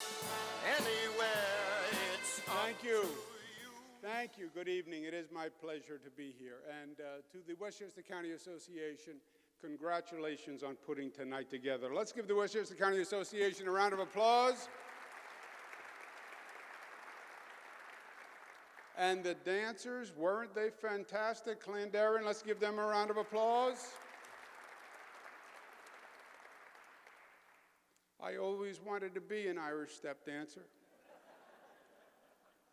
Anywhere it's Thank you. Thank you. Good evening. It is my pleasure to be here. And to the Westchester County Association, congratulations on putting tonight together. Let's give the Westchester County Association a round of applause. And the dancers, weren't they fantastic? Clandarian, let's give them a round of applause. I always wanted to be an Irish step dancer.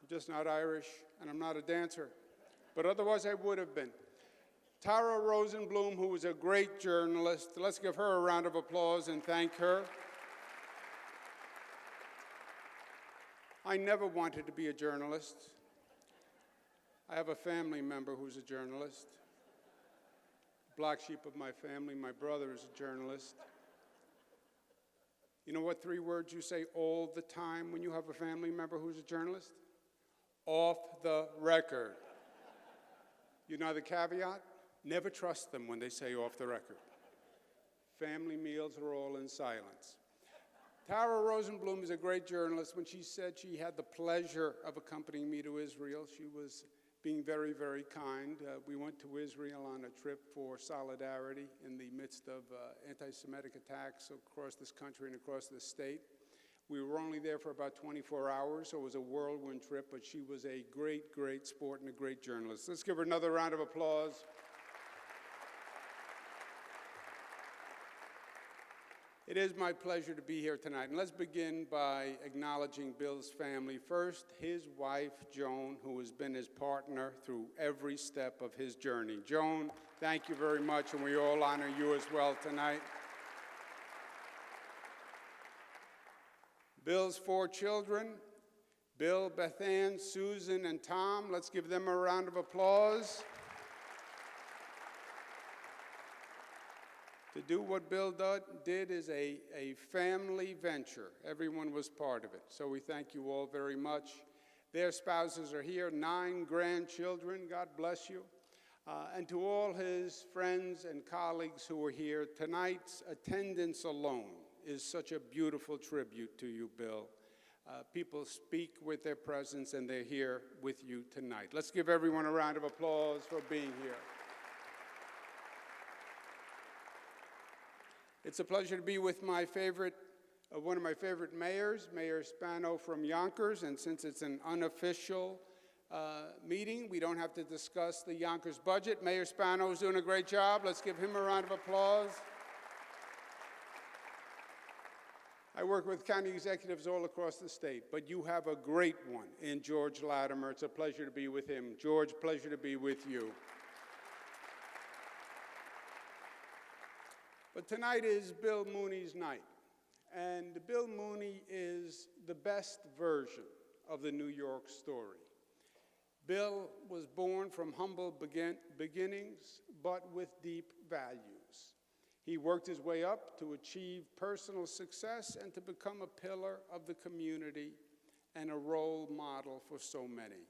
I'm just not Irish, and I'm not a dancer. But otherwise, I would have been. Tara Rosenblum, who was a great journalist. Let's give her a round of applause and thank her. I never wanted to be a journalist. I have a family member who's a journalist. Black sheep of my family, my brother is a journalist. You know what 3 words you say all the time when you have a family member who's a journalist? Off the record. You know the caveat? Never trust them when they say off the record. Family meals are all in silence. Tara Rosenblum is a great journalist. When she said she had the pleasure of accompanying me to Israel, she was being very, very kind. We went to Israel on a trip for solidarity in the midst of anti-Semitic attacks across this country and across this state. We were only there for about 24 hours, so it was a whirlwind trip, but she was a great, great sport and a great journalist. Let's give her another round of applause. It is my pleasure to be here tonight, and let's begin by acknowledging Bill's family. First, his wife, Joan, who has been his partner through every step of his journey. Joan, thank you very much, and we all honor you as well tonight. Bill's 4 children, Bill, Bethann, Susan, and Tom. Let's give them a round of applause. To do what Bill did is a family venture. Everyone was part of it. So we thank you all very much. Their spouses are here, 9 grandchildren. God bless you. And to all his friends and colleagues who are here, tonight's attendance alone is such a beautiful tribute to you, Bill. People speak with their presence, and they're here with you tonight. Let's give everyone a round of applause for being here. It's a pleasure to be with my one of my favorite mayors, Mayor Spano from Yonkers, and since it's an unofficial meeting, we don't have to discuss the Yonkers budget. Mayor Spano is doing a great job. Let's give him a round of applause. I work with county executives all across the state, but you have a great one in George Latimer. It's a pleasure to be with him. George, pleasure to be with you. But tonight is Bill Mooney's night, and Bill Mooney is the best version of the New York story. Bill was born from humble beginnings, but with deep values. He worked his way up to achieve personal success and to become a pillar of the community and a role model for so many.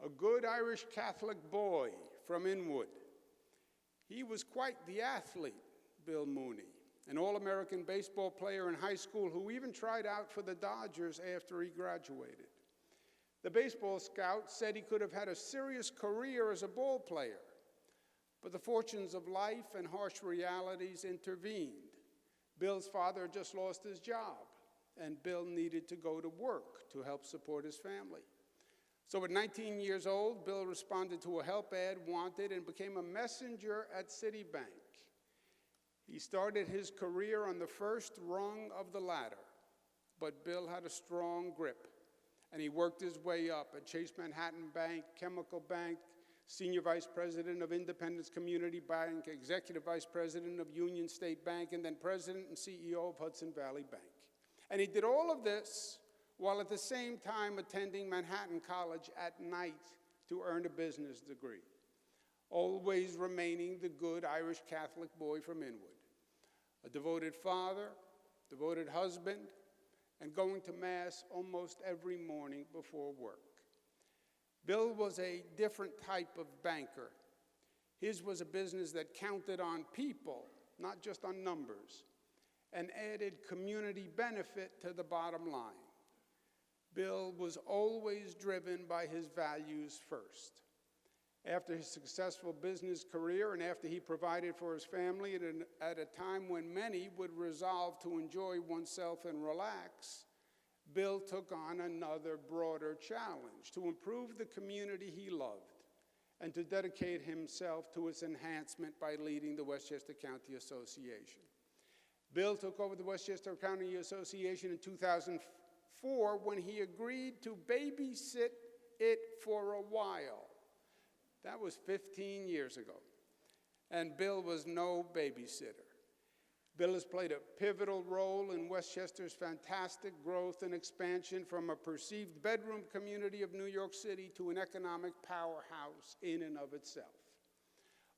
A good Irish Catholic boy from Inwood. He was quite the athlete, Bill Mooney, an All-American baseball player in high school who even tried out for the Dodgers after he graduated. The baseball scout said he could have had a serious career as a ball player, but the fortunes of life and harsh realities intervened. Bill's father had just lost his job, and Bill needed to go to work to help support his family. So at 19 years old, Bill responded to a help ad wanted and became a messenger at Citibank. He started his career on the first rung of the ladder, but Bill had a strong grip, and he worked his way up at Chase Manhattan Bank, Chemical Bank, Senior Vice President of Independence Community Bank, Executive Vice President of Union State Bank, and then President and CEO of Hudson Valley Bank. And he did all of this while at the same time attending Manhattan College at night to earn a business degree, always remaining the good Irish Catholic boy from Inwood. A devoted father, devoted husband, and going to Mass almost every morning before work. Bill was a different type of banker. His was a business that counted on people, not just on numbers. and added community benefit to the bottom line. Bill was always driven by his values first. After his successful business career and after he provided for his family at a time when many would resolve to enjoy oneself and relax, Bill took on another broader challenge: to improve the community he loved and to dedicate himself to its enhancement by leading the Westchester County Association. Bill took over the Westchester County Association in 2004 when he agreed to babysit it for a while. That was 15 years ago, and Bill was no babysitter. Bill has played a pivotal role in Westchester's fantastic growth and expansion from a perceived bedroom community of New York City to an economic powerhouse in and of itself.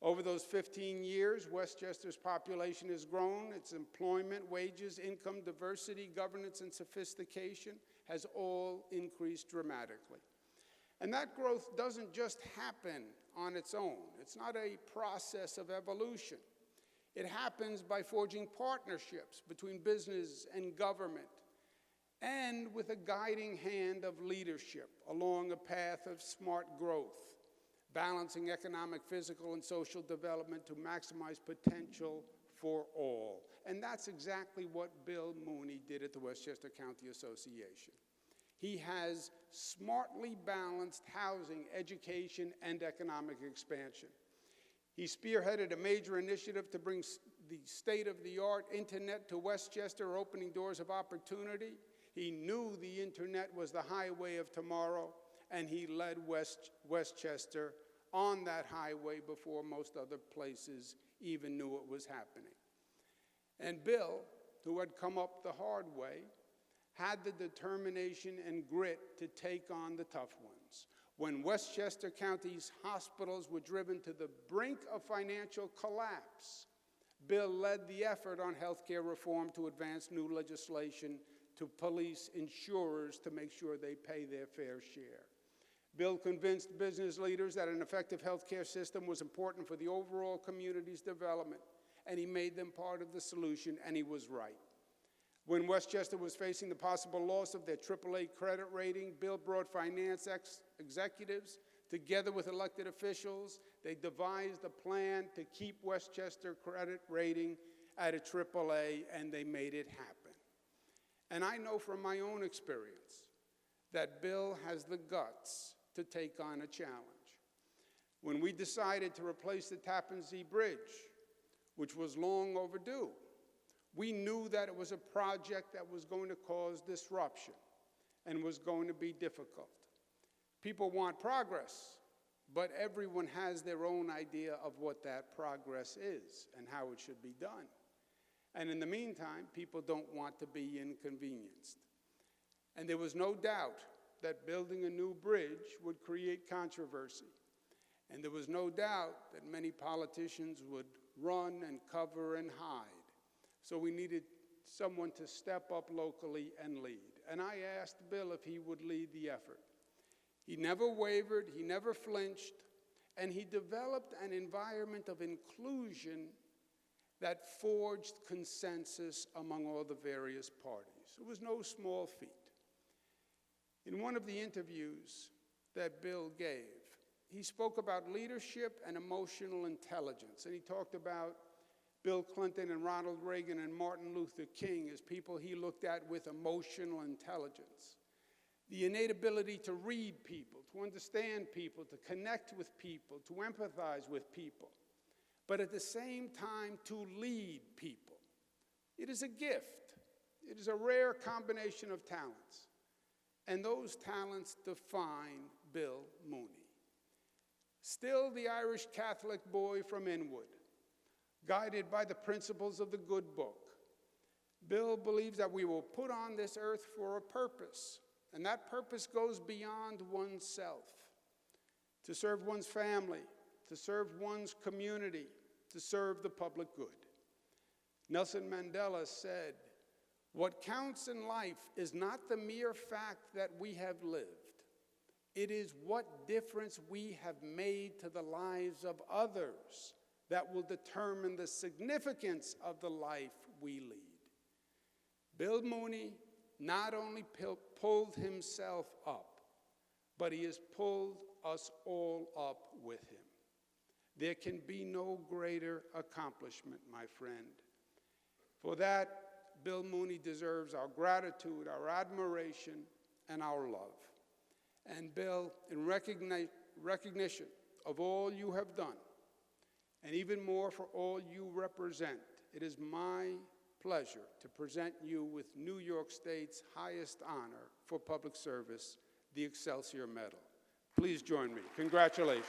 Over those 15 years, Westchester's population has grown. Its employment, wages, income, diversity, governance, and sophistication has all increased dramatically. And that growth doesn't just happen on its own. It's not a process of evolution. It happens by forging partnerships between business and government, and with a guiding hand of leadership along a path of smart growth, balancing economic, physical, and social development to maximize potential for all. And that's exactly what Bill Mooney did at the Westchester County Association. He has smartly balanced housing, education, and economic expansion. He spearheaded a major initiative to bring the state-of-the-art internet to Westchester, opening doors of opportunity. He knew the internet was the highway of tomorrow, and he led Westchester on that highway before most other places even knew it was happening. And Bill, who had come up the hard way, had the determination and grit to take on the tough ones. When Westchester County's hospitals were driven to the brink of financial collapse, Bill led the effort on health care reform to advance new legislation to police insurers to make sure they pay their fair share. Bill convinced business leaders that an effective health care system was important for the overall community's development, and he made them part of the solution, and he was right. When Westchester was facing the possible loss of their AAA credit rating, Bill brought finance executives together with elected officials. They devised a plan to keep Westchester credit rating at a AAA, and they made it happen. And I know from my own experience that Bill has the guts to take on a challenge. When we decided to replace the Tappan Zee Bridge, which was long overdue, we knew that it was a project that was going to cause disruption and was going to be difficult. People want progress, but everyone has their own idea of what that progress is and how it should be done. And in the meantime, people don't want to be inconvenienced. And there was no doubt that building a new bridge would create controversy. And there was no doubt that many politicians would run and cover and hide. So we needed someone to step up locally and lead. And I asked Bill if he would lead the effort. He never wavered, he never flinched, and he developed an environment of inclusion that forged consensus among all the various parties. It was no small feat. In one of the interviews that Bill gave, he spoke about leadership and emotional intelligence, and he talked about Bill Clinton and Ronald Reagan and Martin Luther King as people he looked at with emotional intelligence. The innate ability to read people, to understand people, to connect with people, to empathize with people, but at the same time to lead people. It is a gift. It is a rare combination of talents. And those talents define Bill Mooney. Still the Irish Catholic boy from Inwood, guided by the principles of the good book, Bill believes that we were put on this earth for a purpose, and that purpose goes beyond oneself, to serve one's family, to serve one's community, to serve the public good. Nelson Mandela said, "What counts in life is not the mere fact that we have lived. It is what difference we have made to the lives of others that will determine the significance of the life we lead." Bill Mooney not only pulled himself up, but he has pulled us all up with him. There can be no greater accomplishment, my friend. For that, Bill Mooney deserves our gratitude, our admiration, and our love. And Bill, in recognition of all you have done, and even more for all you represent, it is my pleasure to present you with New York State's highest honor for public service, the Excelsior Medal. Please join me. Congratulations.